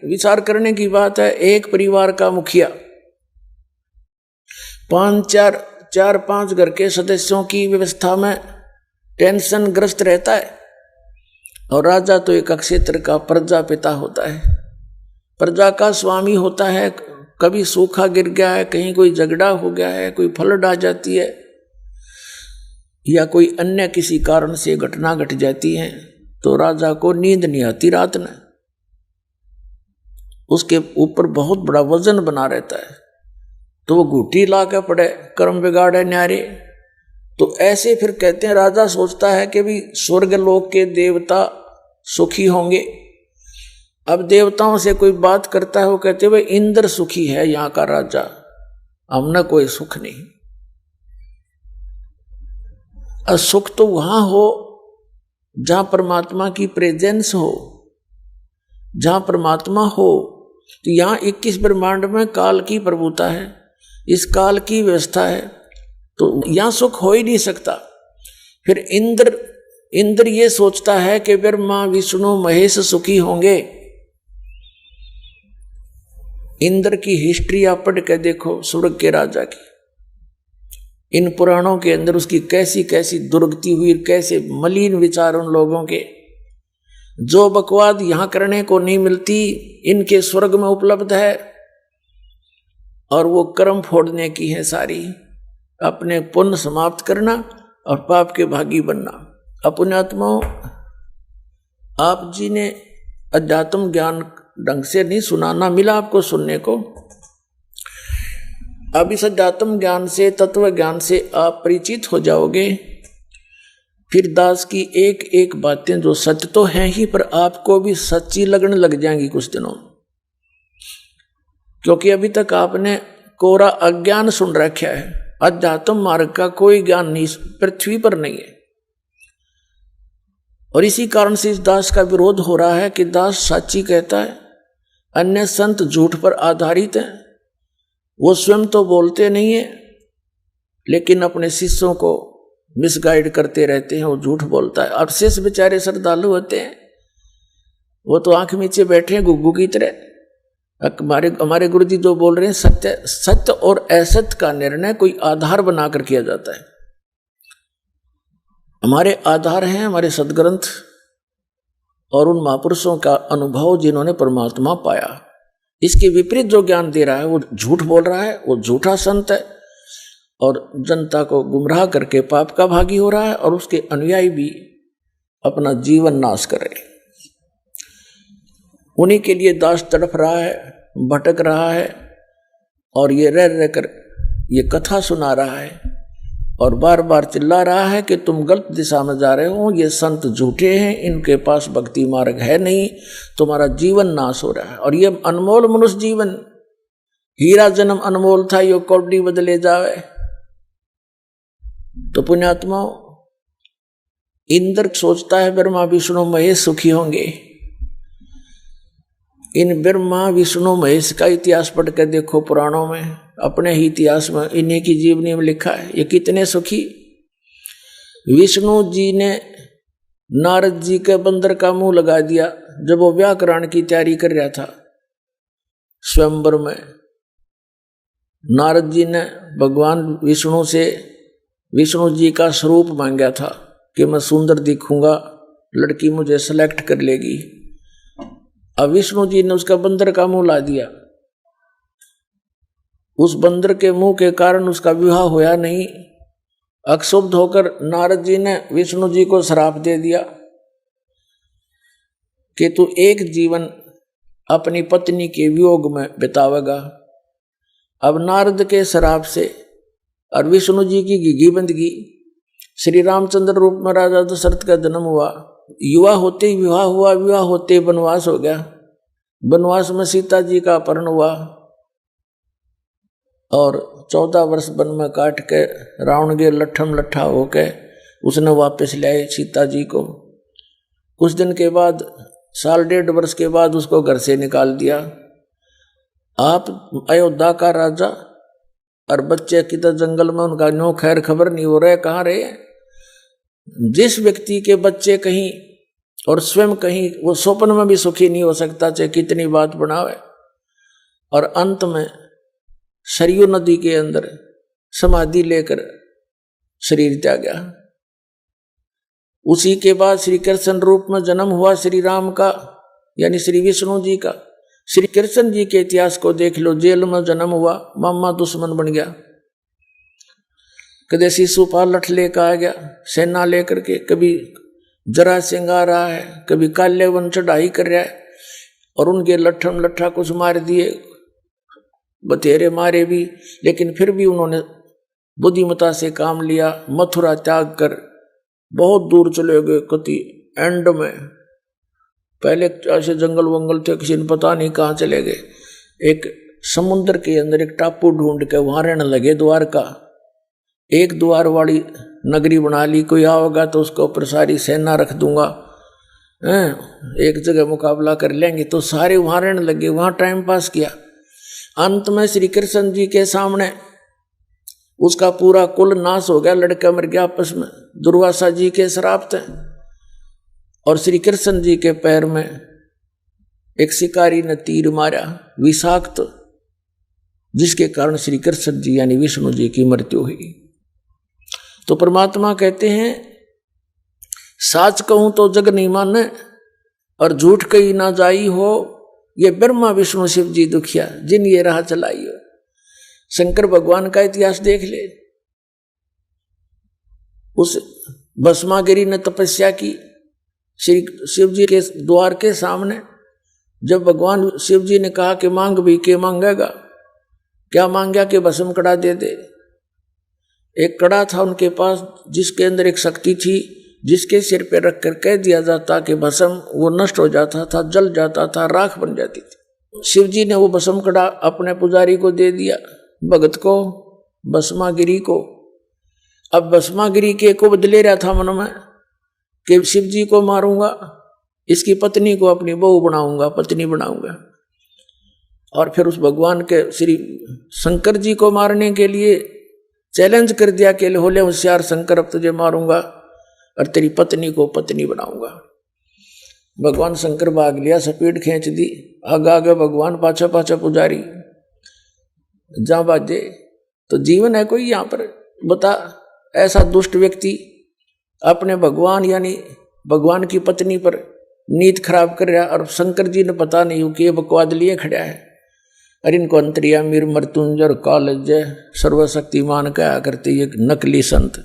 विचार करने की बात है। एक परिवार का मुखिया चार पांच घर के सदस्यों की व्यवस्था में टेंशन ग्रस्त रहता है, और राजा तो एक क्षेत्र का प्रजापिता होता है, प्रजा का स्वामी होता है। कभी सूखा गिर गया है, कहीं कोई झगड़ा हो गया है, कोई फ्लड आ जाती है, या कोई अन्य किसी कारण से घटना घट जाती है, तो राजा को नींद नहीं आती रात में। उसके ऊपर बहुत बड़ा वजन बना रहता है, तो वो घूटी ला के पड़े, कर्म बिगाड़े न्यारे। तो ऐसे फिर कहते हैं, राजा सोचता है कि भी स्वर्ग लोक के देवता सुखी होंगे। अब देवताओं से कोई बात करता है, वो कहते हैं इंद्र सुखी है यहाँ का राजा, हमने कोई सुख नहीं। और सुख तो वहां हो जहां परमात्मा की प्रेजेंस हो, जहां परमात्मा हो। तो यहां 21 ब्रह्मांड में काल की प्रभुता है, इस काल की व्यवस्था है, तो यहां सुख हो ही नहीं सकता। फिर इंद्र ये सोचता है कि ब्रह्मा विष्णु महेश सुखी होंगे। इंद्र की हिस्ट्री आप पढ़ के देखो, स्वर्ग के राजा की, इन पुराणों के अंदर उसकी कैसी कैसी दुर्गति हुई, कैसे मलिन विचार उन लोगों के। जो बकवाद यहां करने को नहीं मिलती, इनके स्वर्ग में उपलब्ध है, और वो कर्म फोड़ने की है सारी, अपने पुण्य समाप्त करना और पाप के भागी बनना। पुण्यात्माओं, आप जी ने अध्यात्म ज्ञान ढंग से नहीं सुनाना मिला आपको सुनने को। अब इस अध्यात्म ज्ञान से, तत्व ज्ञान से आप परिचित हो जाओगे। फिर दास की एक एक बातें जो सच तो हैं ही, पर आपको भी सच्ची लगने लग जाएंगी कुछ दिनों, क्योंकि अभी तक आपने कोरा अज्ञान सुन रखा है। अध्यात्म मार्ग का कोई ज्ञान नहीं पृथ्वी पर नहीं है, और इसी कारण से इस दास का विरोध हो रहा है कि दास साची कहता है, अन्य संत झूठ पर आधारित हैं। वो स्वयं तो बोलते नहीं है, लेकिन अपने शिष्यों को मिसगाइड करते रहते हैं, वो झूठ बोलता है। अब शेष बेचारे श्रद्धालु होते हैं, वो तो आंख नीचे बैठे हैं गुग्गू की तरह। हमारे गुरु जी जो बोल रहे हैं, सत्य और असत्य का निर्णय कोई आधार बनाकर किया जाता है। हमारे आधार हैं हमारे सदग्रंथ और उन महापुरुषों का अनुभव जिन्होंने परमात्मा पाया। इसके विपरीत जो ज्ञान दे रहा है वो झूठ बोल रहा है, वो झूठा संत है, और जनता को गुमराह करके पाप का भागी हो रहा है, और उसके अनुयायी भी अपना जीवन नाश कर रहे। उन्हीं के लिए दास तड़प रहा है, भटक रहा है, और ये रह कर ये कथा सुना रहा है, और बार बार चिल्ला रहा है कि तुम गलत दिशा में जा रहे हो, ये संत झूठे हैं, इनके पास भक्ति मार्ग है नहीं, तुम्हारा जीवन नाश हो रहा है। और ये अनमोल मनुष्य जीवन, हीरा जन्म अनमोल था, यो कौड़ी बदले जावे। तो पुण्यात्माओं, इंद्र सोचता है ब्रह्मा विष्णु महेश सुखी होंगे। इन ब्रह्मा विष्णु महेश का इतिहास पढ़ कर देखो पुराणों में, अपने ही इतिहास में, इन्हीं की जीवनी में लिखा है ये कितने सुखी। विष्णु जी ने नारद जी के बंदर का मुंह लगा दिया जब वो व्याकरण की तैयारी कर रहा था स्वयंवर में। नारद जी ने भगवान विष्णु से विष्णु जी का स्वरूप मांगा था कि मैं सुंदर दिखूंगा, लड़की मुझे सेलेक्ट कर लेगी। अब विष्णु जी ने उसका बंदर का मुंह ला दिया। उस बंदर के मुंह के कारण उसका विवाह होया नहीं। अक्षुब्ध होकर नारद जी ने विष्णु जी को श्राप दे दिया कि तू एक जीवन अपनी पत्नी के वियोग में बितावेगा। अब नारद के श्राप से और विष्णु जी की घिघी बंदगी, श्री रामचंद्र रूप में राजा दशरथ का जन्म हुआ। युवा होते ही विवाह हुआ, विवाह होते ही वनवास हो गया। वनवास में सीता जी का अपहरण हुआ और 14 वर्ष वन में काट के रावण के लट्ठम लट्ठा होके उसने वापस लाए सीता जी को। कुछ दिन के बाद, साल डेढ़ वर्ष के बाद उसको घर से निकाल दिया। आप अयोध्या का राजा और बच्चे किधर जंगल में, उनका नो खैर खबर नहीं हो रहा है, कहाँ रहे। जिस व्यक्ति के बच्चे कहीं और स्वयं कहीं वो स्वप्न में भी सुखी नहीं हो सकता, चाहे कितनी बात बनावे। और अंत में सरयू नदी के अंदर समाधि लेकर शरीर त्यागा। उसी के बाद श्री कृष्ण रूप में जन्म हुआ श्री राम का, यानी श्री विष्णु जी का। श्री कृष्ण जी के इतिहास को देख लो, जेल में जन्म हुआ, मामा दुश्मन बन गया, कदे शिशुपाल लठ लेकर आ गया सेना लेकर के, कभी जरा सिंह आ रहा है, कभी काले वन चढ़ाई कर रहा है, और उनके लठम लट्ठा कुछ मार दिए, बतेरे मारे भी, लेकिन फिर भी उन्होंने बुद्धिमता से काम लिया। मथुरा त्याग कर बहुत दूर चले गए, कति एंड में, पहले ऐसे जंगल वंगल थे, किसी ने पता नहीं कहाँ चले गए। एक समुद्र के अंदर एक टापू ढूंढ के वहां रहने लगे, द्वारका। एक द्वार वाली नगरी बना ली, कोई आओगा तो उसके ऊपर सारी सेना रख दूंगा, एक जगह मुकाबला कर लेंगे, तो सारे वहां रहने लगे, वहां टाइम पास किया। अंत में श्री कृष्ण जी के सामने उसका पूरा कुल नाश हो गया, लड़का मर गया आपस में, दुर्वासा जी के श्राप थे। और श्री कृष्ण जी के पैर में एक शिकारी ने तीर मारा विषाक्त, जिसके कारण श्री कृष्ण जी यानी विष्णु जी की मृत्यु हुई। तो परमात्मा कहते हैं, साच कहूं तो जग नहीं माने और झूठ कही ना जाई हो, ये ब्रह्मा विष्णु शिव जी दुखिया जिन ये राह चलाई हो। शंकर भगवान का इतिहास देख ले, उस भस्मागिरी ने तपस्या की श्री शिव जी के द्वार के सामने। जब भगवान शिव जी ने कहा कि मांग भी के मांगेगा, क्या मांगा कि भस्म कड़ा दे दे। एक कड़ा था उनके पास जिसके अंदर एक शक्ति थी, जिसके सिर पे रख कर कह दिया जाता कि भस्म, वो नष्ट हो जाता था, जल जाता था, राख बन जाती थी। शिव जी ने वो भस्म कड़ा अपने पुजारी को दे दिया, भगत को, भस्मागिरी को। अब भस्मागिरी के को बदले रहा था मन में कि शिव जी को मारूंगा, इसकी पत्नी को अपनी बहू बनाऊंगा, पत्नी बनाऊंगा। और फिर उस भगवान के श्री शंकर जी को मारने के लिए चैलेंज कर दिया कि होले होशियार शंकर, अब तुझे मारूंगा और तेरी पत्नी को पत्नी बनाऊंगा। भगवान शंकर भाग लिया, स्पीड खींच दी, आगे आगे भगवान, पाछा पाछा पुजारी। जहां बाजे तो जीवन है कोई यहाँ पर? बता, ऐसा दुष्ट व्यक्ति अपने भगवान यानी भगवान की पत्नी पर नीत खराब कर रहा, और शंकर जी ने पता नहीं कि ये बकवाद लिए खड़ा है। और इनको अंतर्यामी मृत्युंजय कालज्जय सर्वशक्तिमान कहा करते, ये नकली संत।